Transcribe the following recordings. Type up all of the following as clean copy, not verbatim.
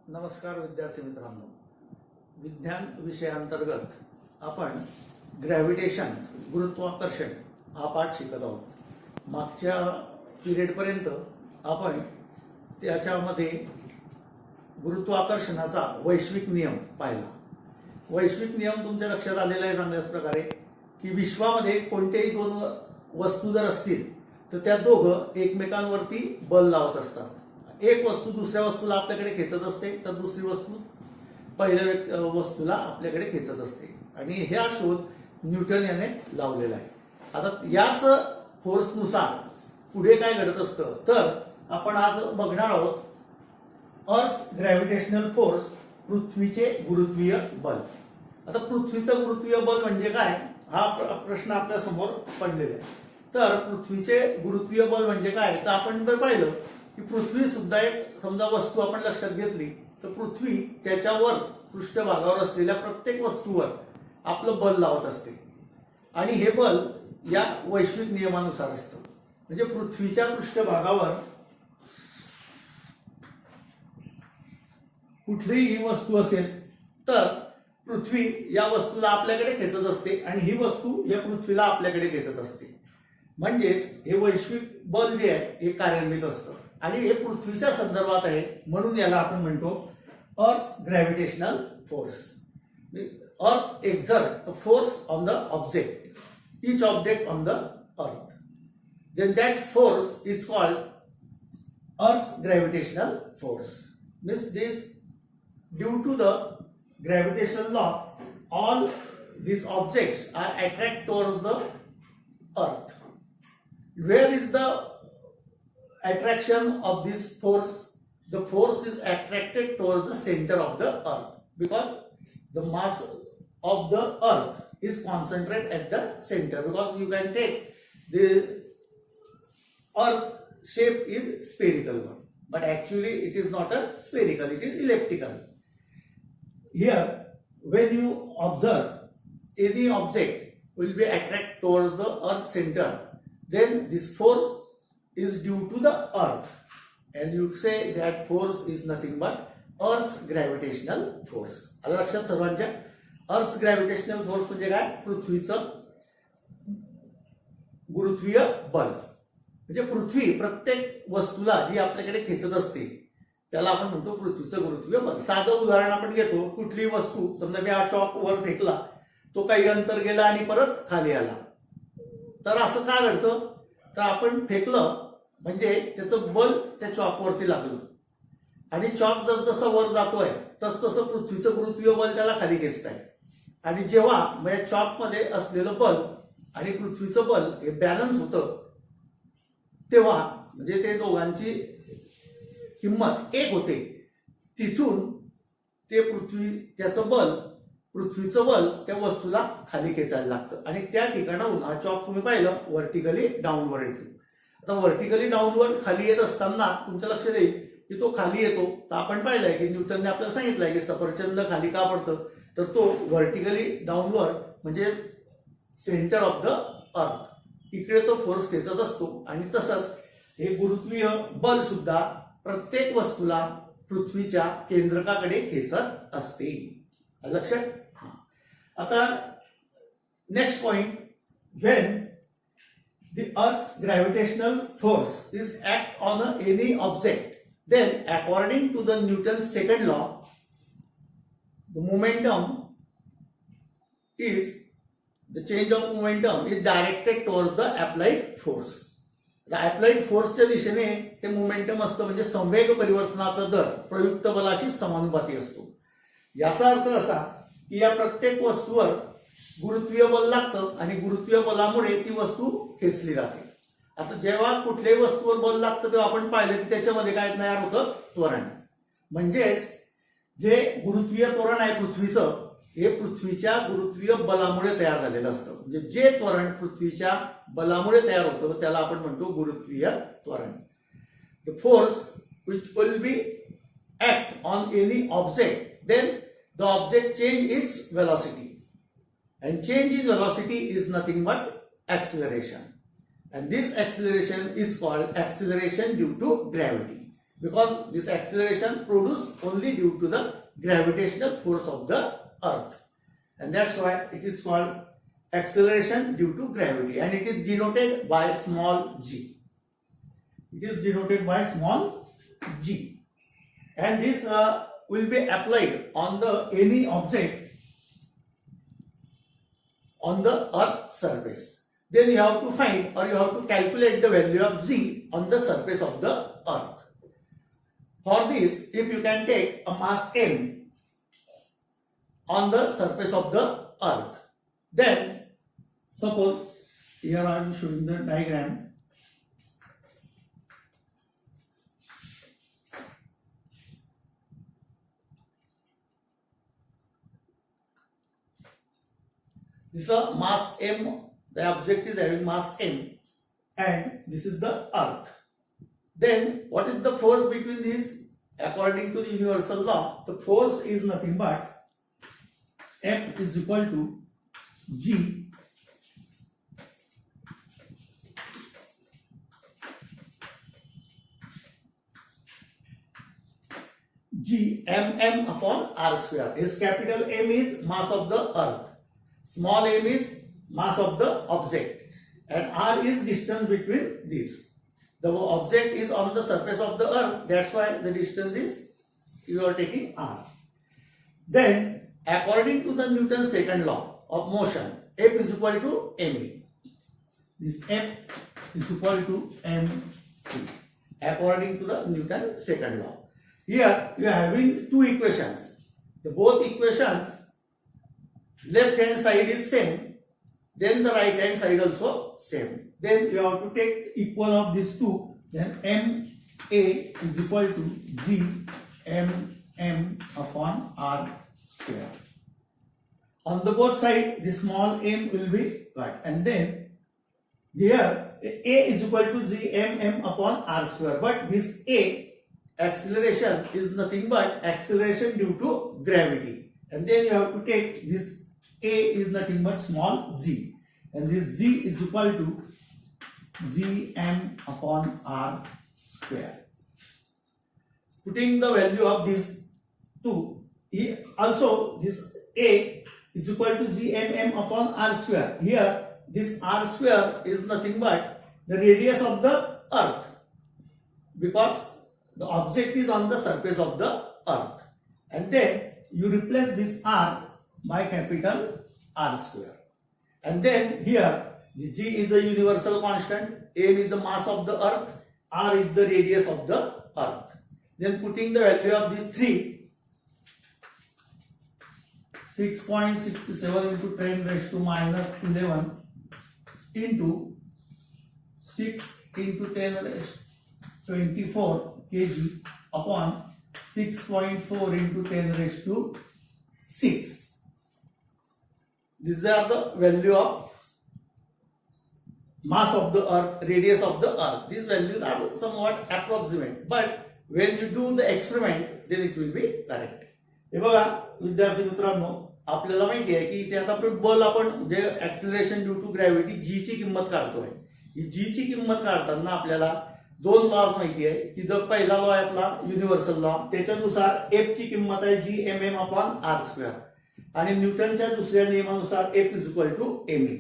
नमस्कार विद्यार्थी मित्रांनो, विज्ञान विषयांतर्गत आपण ग्रॅव्हिटेशन गुरुत्वाकर्षण हा पाठ शिकत आहोत। मागच्या पिरियडपर्यंत आपण त्याच्यामध्ये गुरुत्वाकर्षणाचा वैश्विक नियम पाहिला। वैश्विक नियम तुमच्या लक्षात आलेला आहे चांगल्याच प्रकारे की विश्वामध्ये कोणतेही दोन वस्तू जर असतील तर त्या दोघं एकमेकांवरती बल लावत असतात। एक वस्तू दुसऱ्या वस्तूला आपल्याकडे खेचत असते तर दुसरी वस्तू पहिल्या वस्तूला आपल्याकडे खेचत असते आणि हा शोध न्यूटन याने लावलेला आहे। आता याच फोर्सनुसार पुढे काय घडत असतं तर आपण आज बघणार आहोत अर्थ ग्रॅव्हिटेशनल फोर्स, पृथ्वीचे गुरुत्वीय बल। आता पृथ्वीचं गुरुत्वीय बल म्हणजे काय हा प्रश्न आपल्या समोर पडलेला आहे। तर पृथ्वीचे गुरुत्वीय बल म्हणजे काय तर आपण जर पाहिलं की पृथ्वी सुद्धा एक समजा वस्तू आपण लक्षात घेतली तर पृथ्वी त्याच्यावर पृष्ठभागावर असलेल्या प्रत्येक वस्तूवर आपलं बल लावत असते आणि हे बल या वैश्विक नियमानुसार असतं। म्हणजे पृथ्वीच्या पृष्ठभागावर कुठलीही वस्तू असेल तर पृथ्वी या वस्तूला आपल्याकडे खेचत असते आणि ही वस्तू या पृथ्वीला आपल्याकडे खेचत असते। म्हणजेच हे वैश्विक बल जे आहे हे कार्यान्वित असतं आणि हे पृथ्वीच्या संदर्भात आहे, म्हणून याला आपण म्हणतो अर्थ ग्रॅव्हिटेशनल फोर्स। अर्थ exert force on the object, each object on the earth, then that force is called earth's gravitational force. Means this, due to the gravitational law, all these objects are attracted towards the earth. Where is the attraction of this force? The force is attracted towards the center of the earth because the mass of the earth is concentrated at the center, because you can take the earth shape is spherical one, but actually it is not a spherical, it is elliptical. Here when you observe any object will be attracted towards the earth center, then this force is due to the earth and you say that force is nothing but earth's gravitational force. आलं लक्षात सर्वांच्या? अर्थ gravitational force म्हणजे काय? पृथ्वीचं गुरुत्वीय बल। म्हणजे पृथ्वी प्रत्येक वस्तूला जी आपल्याकडे खेचत असते त्याला आपण म्हणतो पृथ्वीचं गुरुत्वीय बल। साधं उदाहरण आपण घेतो, कुठलीही वस्तू समजा मी हा चॉक वर फेकला, तो काही अंतर गेला आणि परत खाली आला, तर असं का घडतं तर आपण फेकलं म्हणजे त्याचं बल त्या चॉकवरती लागलं आणि चॉक जसजसं वर जातोय तसतसं पृथ्वीचं गुरुत्वीय बल त्याला खाली खेचत आहे आणि जेव्हा म्हणजे चॉक मध्ये असलेलं बल आणि पृथ्वीचं बल हे बॅलन्स होतं तेव्हा म्हणजे ते दोघांची किंमत एक होते, तिथून ते पृथ्वीचं बल त्या वस्तूला खाली खेचायला लागतं आणि त्या ठिकाणाहून हा चॉक तुम्ही पाहिलं व्हर्टिकली डाऊनवर्ड येतो। आता व्हर्टिकली डाऊनवर्ड खाली येत असताना तुमचं लक्ष देईल की तो खाली येतो तर आपण पाहिलंय की न्यूटनने आपल्याला सांगितलंय की सफरचंद खाली का पडतं तर तो व्हर्टिकली डाऊनवर्ड म्हणजे सेंटर ऑफ द अर्थ इकडे तो फोर्स खेचत असतो आणि तसंच हे गुरुत्वीय बल सुद्धा प्रत्येक वस्तूला पृथ्वीच्या केंद्रकाकडे खेचत असते। लक्षात? हा, आता next point, when the earth's gravitational force is act on any object, then according to the Newton's second law, the change of momentum is directed towards the applied force. The applied force च्या दिशेने ते momentum असतं म्हणजे संवेग परिवर्तनाचा दर प्रयुक्त बलाशी समानुपाती असतो। याचा अर्थ असा की या प्रत्येक वस्तूवर गुरुत्वीय बल लागतं आणि गुरुत्वीय बलामुळे ती वस्तू खेचली जाते। आता जेव्हा कुठल्याही वस्तूवर बल लागतं तेव्हा आपण पाहिलं की त्याच्यामध्ये काय तयार होतं? त्वरण। म्हणजेच जे गुरुत्वीय त्वरण आहे पृथ्वीचं हे पृथ्वीच्या गुरुत्वीय बलामुळे तयार झालेलं असतं। म्हणजे जे त्वरण पृथ्वीच्या बलामुळे तयार होतं त्याला आपण म्हणतो गुरुत्वीय त्वरण। The force which will be act on any object, then the object change its velocity and change in velocity is nothing but acceleration, and this acceleration is called acceleration due to gravity, because this acceleration produced only due to the gravitational force of the earth, and that's why it is called acceleration due to gravity, and it is denoted by small g. It is denoted by small g, and this will be applied on the any object on the earth surface. Then you have to find or you have to calculate the value of g on the surface of the earth. For this, if you can take a mass m on the surface of the earth, then suppose here I am showing the diagram. This is a mass m, the object is having mass m, and this is the earth. Then what is the force between these? According to the universal law, the force is nothing but F is equal to G mm upon r square. His capital M is mass of the earth, small m is mass of the object, and r is distance between these. The object is on the surface of the earth, that's why the distance is, you are taking r. Then according to the Newton's second law of motion, F is equal to ma. This F is equal to ma according to the Newton's second law. Here you are having two equations. The both equations, left hand side is same, then the right hand side also same. Then you have to take equal of these two. Then ma is equal to g mm upon r square. On the both side, the small m will be cut, and then here a is equal to g mm upon r square. But this a acceleration is nothing but acceleration due to gravity, and then you have to take this a is nothing but small g, and this g is equal to gm upon r square. Putting the value of these two, also this a is equal to gmm upon r square. Here this r square is nothing but the radius of the earth, because the object is on the surface of the earth, and then you replace this r by capital R square, and then here the g is the universal constant, m is the mass of the earth, r is the radius of the earth. Then putting the value of these three, 6.67 into 10 raised to minus 11 into 6 into 10 raised 24 kg upon 6.4 into 10 raised to 6. These are the value of mass of the earth, radius of the earth. These values are somewhat approximate, but when you do the experiment, then it will be correct. हे बघा विद्यार्थी मित्रांनो, आपल्याला माहिती आहे की इथे आता आपण बल आपण म्हणजे ऍक्सिलरेशन ड्यू टू ग्रॅव्हिटी जी ची किंमत काढतोय. ही जी ची किंमत काढताना आपल्याला दोन लॉज माहिती आहे. तिथं पहिला लॉ आहे आपला युनिव्हर्सल लॉ, त्याच्यानुसार एफ ची किंमत आहे G M M upon R square, आणि न्यूटनच्या दुसऱ्या नियमानुसार F is equal to M A.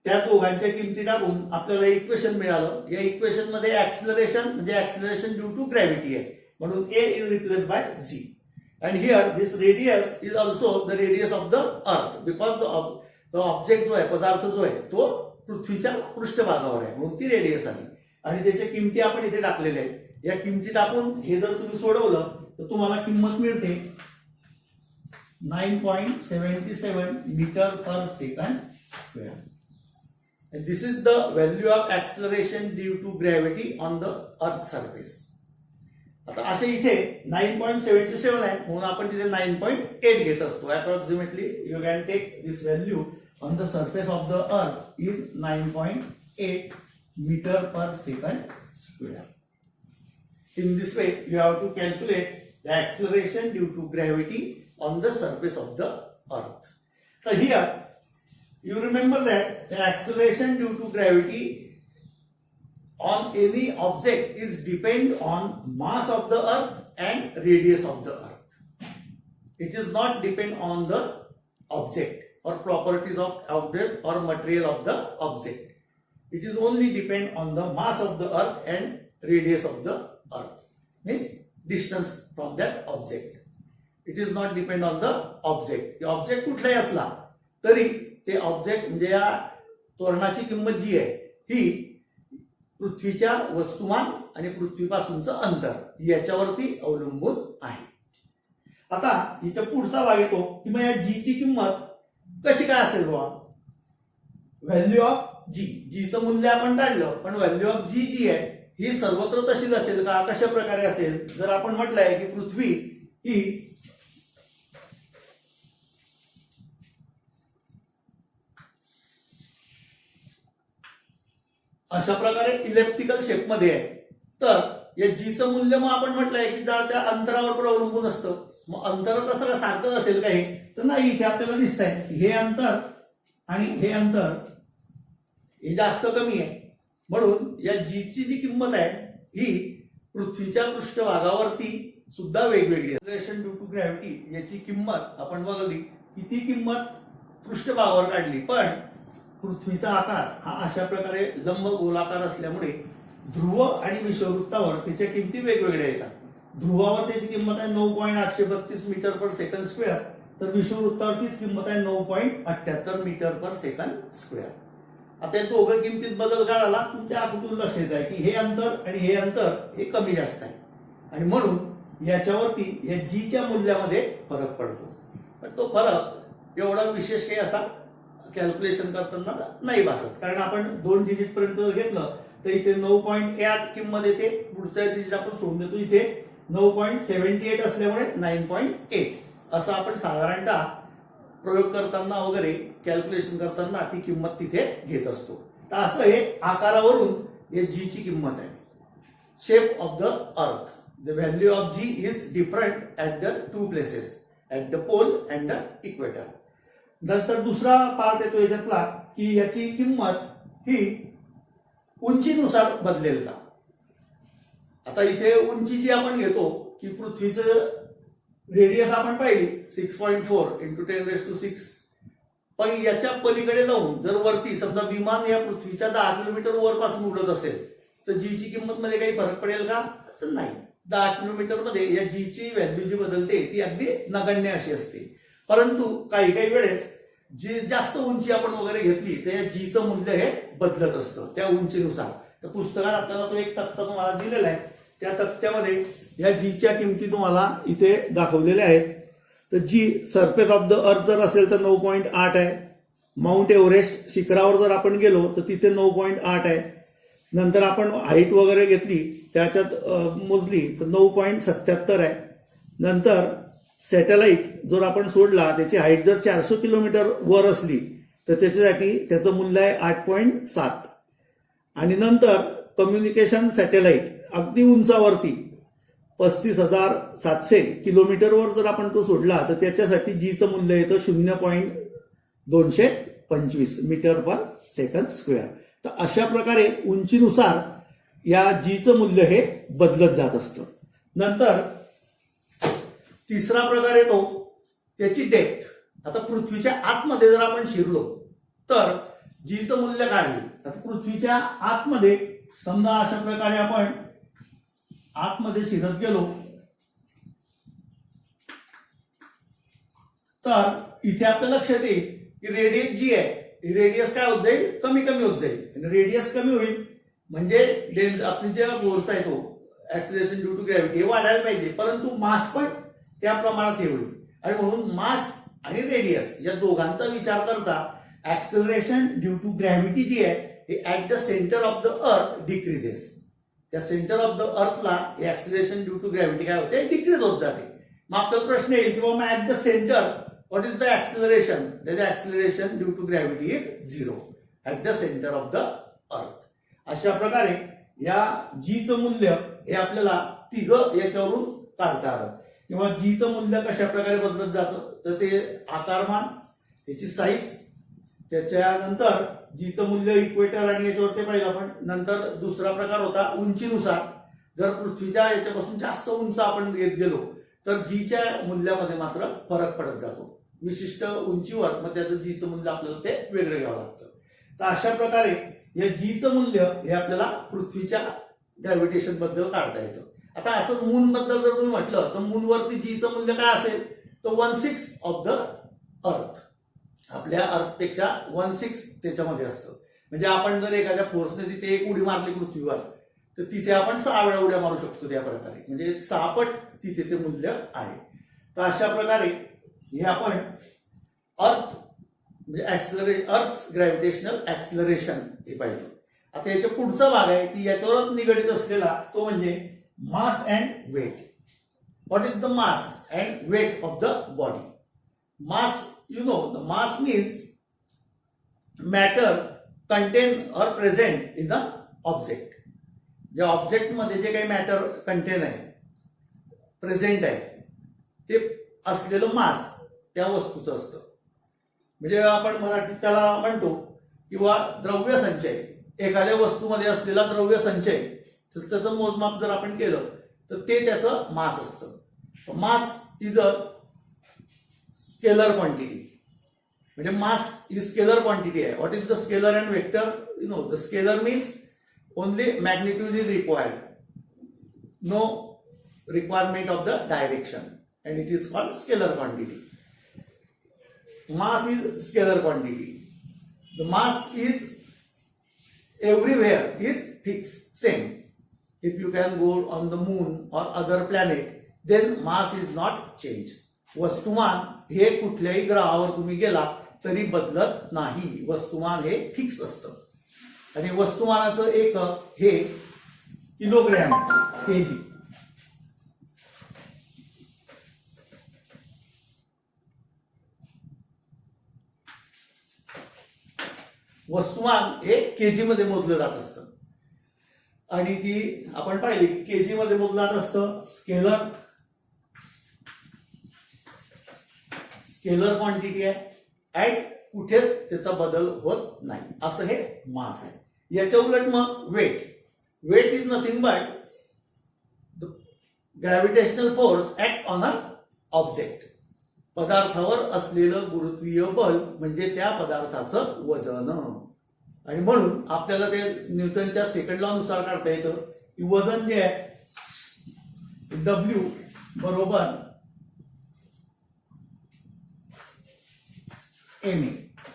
त्या दोघांच्या किमती टाकून आपल्याला इक्वेशन मिळालं. या इक्वेशन मध्ये ऍक्सिलरेशन म्हणजे ऍक्सिलरेशन ड्यू टू ग्रॅव्हिटी आहे, म्हणून a is replace by g. And here this radius is also the radius of the earth, because the object जो आहे, पदार्थ जो आहे तो पृथ्वीच्या पृष्ठभागावर आहे, म्हणून ती रेडियस आली. आणि त्याच्या किमती आपण इथे टाकलेल्या आहेत. या किमती टाकून हे जर तुम्ही सोडवलं तर तुम्हाला किंमत मिळते 9.77 meter per second square. And this is the value of acceleration due to gravity on the earth surface. आता असे इथे 9.77 आहे, म्हणून आपण तिथे 9.8 घेत असतो. Approximately you can take this value on the surface of the earth is 9.8 meter per second square. In this way you have to calculate the acceleration due to gravity on the surface of the earth. So here you remember that the acceleration due to gravity on any object is depend on mass of the earth and radius of the earth. It is not depend on the object or properties of object or material of the object. It is only depend on the mass of the earth and radius of the earth. Means distance from that object. It is not depend on the object. Object कुठलाही असला तरी ते object म्हणजे या त्वरणाची किंमत जी आहे ही पृथ्वीच्या वस्तुमान आणि पृथ्वीपासूनचं अंतर याच्यावरती अवलंबून आहे. आता हिच्या पुढचा भाग येतो की मग या जी ची किंमत कशी काय असेल बाबा. व्हॅल्यू ऑफ जी चं मूल्य आपण काढलं पण व्हॅल्यू ऑफ जी आहे ही सर्वत्र तशीच असेल का, कशा प्रकारे असेल. जर आपण म्हटलंय की पृथ्वी ही अशा प्रकारे इलेप्टिकल शेप मध्ये आहे तर या जीचं मूल्य मग आपण म्हटलंय की त्या अंतरावर अवलंबून असतं. मग अंतर कसं सारखंच असेल का हे, तर नाही. इथे आपल्याला दिसत आहे हे अंतर आणि हे अंतर हे जास्त कमी आहे. म्हणून या जीची जी किंमत आहे ही पृथ्वीच्या पृष्ठभागावरती सुद्धा वेगवेगळी आहे. एक्सेलरेशन ड्यू टू ग्रॅव्हिटी याची किंमत आपण बघली की ती किंमत पृष्ठभागावर काढली पण पृथ्वीचा आकार हा अशा प्रकारे लंब गोलाकार असल्यामुळे ध्रुव आणि विषुववृत्तावर त्याच्या किमती वेगवेगळ्या येतात. ध्रुवावर त्याची किंमत आहे 9.832 मीटर पर सेकंड स्क्वेअर तर विषुववृत्तावर तीच किंमत आहे 9.78 मीटर पर सेकंड स्क्वेअर. आता या दोघं किमतीत बदल काय झाला तुमच्या आकृतीतून लक्ष येत आहे की हे अंतर आणि हे अंतर हे कमी जास्त आहे आणि म्हणून याच्यावरती या जीच्या मूल्यामध्ये फरक पडतो. पण तो फरक एवढा विशेष काही असा कॅल्क्युलेशन करताना नाही भासत कारण आपण 2 डिजिट पर्यंत घेतलं तर इथे 9.8 किंमत येते. पुढचा डिजिट आपण सोडून देतो इथे 9.78 असल्यामुळे 9.8 असं आपण साधारणतः प्रयोग करताना वगैरे कॅल्क्युलेशन करताना ती किंमत तिथे घेत असतो. तर असं हे आकारावरून या जी ची किंमत आहे. Shape of the earth the value of G is different at the 2 places at the pole and the equator. नंतर दुसरा पार्ट येतो याच्यातला की याची किंमत ही उंचीनुसार बदलेल का. आता इथे उंची जी आपण घेतो की पृथ्वीचं रेडियस आपण पाहिली 6.4 इंटू 10⁻⁶. पण याच्या पलीकडे जाऊन जर वरती समजा विमान या पृथ्वीच्या 10 किलोमीटर वरपासून उडत असेल तर जी ची किंमत मध्ये काही फरक पडेल का, तर नाही. 10 किलोमीटर मध्ये या जी ची व्हॅल्यू जी बदलते ती अगदी नगण्य अशी असते. परंतु काही काही वेळेस जी जास्त उंची आपण वगैरे घेतली तर या जीचं मूल्य हे बदलत असतं त्या उंचीनुसार. तर पुस्तकात आपल्याला तो एक तक्ता तुम्हाला दिलेला आहे. त्या तक्त्यामध्ये या जीच्या किमती तुम्हाला इथे दाखवलेल्या आहेत. तर जी सरफेस ऑफ द अर्थ जर असेल तर 9.8 आहे. माउंट एव्हरेस्ट शिखरावर जर आपण गेलो तर तिथे 9.8 आहे. नंतर आपण हाईट वगैरे घेतली त्याच्यात मोजली तर 9.77 आहे. नंतर सॅटेलाइट जर आपण सोडला त्याची हाईट जर 400 किलोमीटर वर असली तर त्याच्यासाठी त्याचं मूल्य आहे 8.7. आणि नंतर कम्युनिकेशन सॅटेलाइट अगदी उंचावरती 35,700 किलोमीटरवर जर आपण तो सोडला तर त्याच्यासाठी जीचं मूल्य येतं 0.225 मीटर पर सेकंड स्क्वेअर. तर अशा प्रकारे उंचीनुसार या जीचं मूल्य हे बदलत जात असतं. नंतर तिसरा प्रकार येतो त्याची डेप्थ. आता पृथ्वीच्या आतमध्ये जर आपण शिरलो तर जीचं मूल्य काय होईल. आता पृथ्वीच्या आतमध्ये समजा अशा प्रकारे आपण आतमध्ये शिरत गेलो तर इथे आपल्या लक्षात येईल की रेडियस जी आहे रेडियस काय होत जाईल, कमी कमी होत जाईल. रेडियस कमी होईल म्हणजे आपली जे फोर्स आहे तो ऍक्सिलरेशन ड्यू टू ग्रॅव्हिटी हे वाढायला पाहिजे परंतु मास पण त्या प्रमाणात हे होईल. आणि म्हणून मास आणि रेडियस या दोघांचा विचार करता acceleration due to gravity g आहे at the centre of the earth decreases. त्या सेंटर ऑफ द अर्थला ऍक्सिलरेशन ड्यू टू ग्रॅव्हिटी काय होते, डिक्रीज होत जाते. मग आपला प्रश्न येईल की बाबा at the centre what is the acceleration. The acceleration due to gravity is 0 at the centre of the earth. अशा प्रकारे या जीचं मूल्य हे आपल्याला तिघं याच्यावरून काढता आलं. किंवा जीचं मूल्य कशा प्रकारे बदलत जातं तर ते आकारमान, त्याची साईज, त्याच्यानंतर जीचं मूल्य इक्वेटर आणि याच्यावरती पाहिलं आपण. नंतर दुसरा प्रकार होता उंचीनुसार. जर पृथ्वीच्या याच्यापासून जास्त उंच आपण येत गेलो तर जीच्या मूल्यामध्ये मात्र फरक पडत जातो. विशिष्ट उंचीवर मग त्याचं जीचं मूल्य आपल्याला ते वेगळं घ्यावं लागतं. तर अशा प्रकारे या जीचं मूल्य हे आपल्याला पृथ्वीच्या ग्रॅव्हिटेशन बद्दल काढता येतं. आता असं मून बद्दल जर तुम्ही म्हटलं तर मूनवरती जीचं मूल्य काय असेल तर 1/6 ऑफ द अर्थ. आपल्या अर्थपेक्षा 1/6 त्याच्यामध्ये असतं. म्हणजे आपण जर एखाद्या फोर्सने तिथे एक उडी मारली पृथ्वीवर तर तिथे आपण 6 वेळा उड्या मारू शकतो त्या प्रकारे. म्हणजे 6 पट तिथे ते मूल्य आहे. तर अशा प्रकारे हे आपण अर्थ म्हणजे अर्थ ग्रॅव्हिटेशनल ऍक्सिलरेशन हे पाहिलं. आता याच्या पुढचा भाग आहे की याच्यावर निगडित असलेला तो म्हणजे mass and weight. What is the mass and weight of the body. Mass, you know, the mass means matter contain or present in the object. या ऑब्जेक्ट मध्ये जे काही मॅटर कंटेन आहे, प्रेझेंट आहे, ते असलेलं मास त्या वस्तूचं असतं. म्हणजे आपण मराठीत त्याला म्हणतो किंवा द्रव्य संचय. एखाद्या वस्तूमध्ये असलेला द्रव्य संचय तर त्याचं मोजमाप जर आपण केलं तर ते त्याचं मास असतं. Mass is a scalar quantity. म्हणजे मास इज स्केलर क्वांटिटी आहे. What is the scalar and vector. You know the scalar means only magnitude is required, no requirement of the direction, and it is called scalar quantity. Mass is scalar quantity. The mass is everywhere is fixed, same. If you can go on the moon or other planet, then mass is not changed. वस्तुमान हे कुठल्याही ग्रहावर तुम्ही गेला तरी बदलत नाही. वस्तुमान हे फिक्स असतं. आणि वस्तुमानाचं एकक हे किलोग्रॅम, केजी. वस्तुमान हे केजी मध्ये मोजलं जात असतं. आणि ती आपण पाहिली की केजी मध्ये मोजलं जात असतं. स्केलर क्वांटिटी आहे. ऍट कुठेच त्याचा बदल होत नाही. असं हे मास आहे. याच्या उलट मग weight is nothing but the gravitational force act on a object. पदार्थावर असलेलं गुरुत्वीय बल म्हणजे त्या पदार्थाचं वजन. आणि म्हणून आपल्याला ते न्यूटनच्या सेकंड लॉ नुसार काढता येतं की वजन जे आहे डब्ल्यू बरोबर एम ए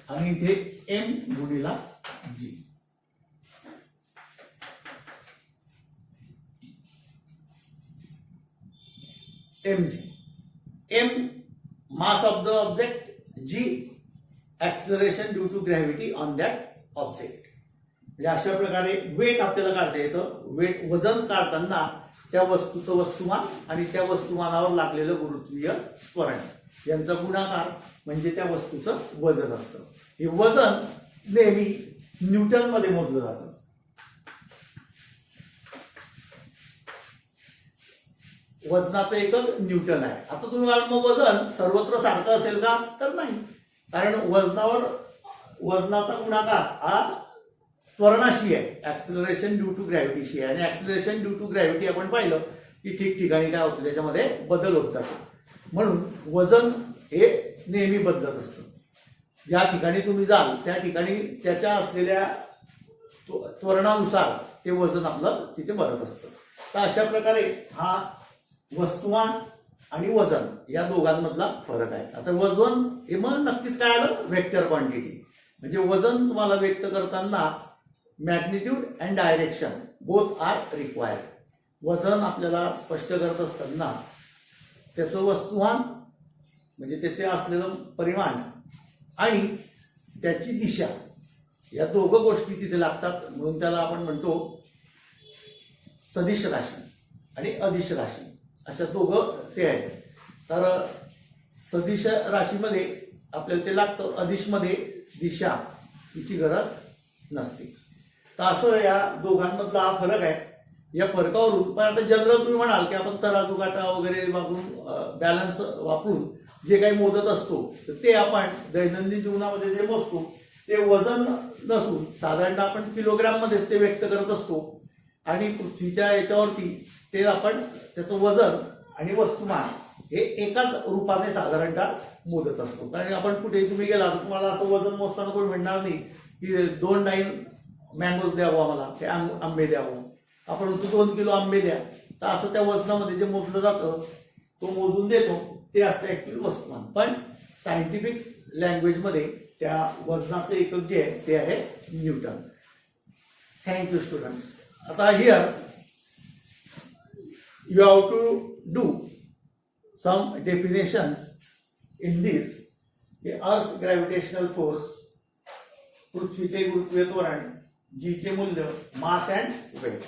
आणि इथे एम गुणिला g. M g. M mass of the object, g acceleration due to gravity on that object. म्हणजे अशा प्रकारे वेट आपल्याला काढता येतं. वेट वजन काढताना त्या वस्तूचं वस्तुमान आणि त्या वस्तुमानावर लागलेलं गुरुत्वीय त्वरण यांचा गुणाकार म्हणजे त्या वस्तूचं वजन असतं. हे वजन नेहमी न्यूटन मध्ये मोजलं जातं. वजनाचं एकक न्यूटन आहे. आता तुम्ही म्हणाल मग वजन सर्वत्र सारखं असेल का तर नाही. कारण वजनाचा गुणाकार हा त्वरणाशी आहे. ऍक्सिलरेशन ड्यू टू ग्रॅव्हिटीशी आहे. आणि ऍक्सिलरेशन ड्यू टू ग्रॅव्हिटी आपण पाहिलं की ठिकठिकाणी काय होतं त्याच्यामध्ये बदल होत जातो. म्हणून वजन हे नेहमी बदलत असतं. ज्या ठिकाणी तुम्ही जाल त्या ठिकाणी त्याच्या असलेल्या त्वरणानुसार ते वजन आपलं तिथे बदलत असतं. तर अशा प्रकारे हा वस्तुमान आणि वजन या दोघांमधला फरक आहे. आता वजन हे मग नक्कीच काय आलं वेक्टर क्वांटिटी. म्हणजे वजन तुम्हाला व्यक्त करताना magnitude and direction both are required. वजन आपल्याला स्पष्ट करत असताना त्याचं वस्तुमान म्हणजे त्याचे असलेलं परिमाण आणि त्याची दिशा या दोघं गोष्टी तिथे लागतात. म्हणून त्याला आपण म्हणतो सदिश राशी आणि अदिश राशी अशा दोघं ते आहेत. तर सदिश राशीमध्ये आपल्याला ते लागतं. अदिशमध्ये दिशा हिची गरज नसते. तर असं या दोघांमधला हा फरक आहे. या फरकावरून पण आता जनरल तुम्ही म्हणाल की आपण तराजू काटा वगैरे वापरून बॅलन्स वापरून जे काही मोजत असतो तर ते आपण दैनंदिन जीवनामध्ये जे मोजतो ते वजन नसून साधारणतः आपण किलोग्राम मध्येच ते व्यक्त करत असतो आणि पृथ्वीच्या याच्यावरती ते आपण त्याचं वजन आणि वस्तुमान हे एकाच रूपाने साधारणतः मोजत असतो. कारण आपण कुठेही तुम्ही गेला तर तुम्हाला असं वजन मोजताना कोणी म्हणणार नाही की 2 डाईन मँगोज द्यावं आम्हाला, ते आंबे द्यावं, आपण म्हणतो 2 किलो आंबे द्या. तर असं त्या वजनामध्ये जे मोजलं जातं तो मोजून देतो ते असतं ऍक्च्युअल वस्तुमान. पण सायंटिफिक लँग्वेजमध्ये त्या वजनाचं एकक जे आहे ते आहे न्यूटन. Thank you students. आता here you have to do some definitions in this. The Earth's gravitational force, पृथ्वीचे गुरुत्वीय त्वरण, G चे मूल्य, mass and weight.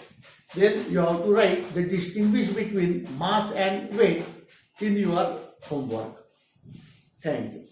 Then you have to write the distinguish between mass and weight in your homework. Thank you.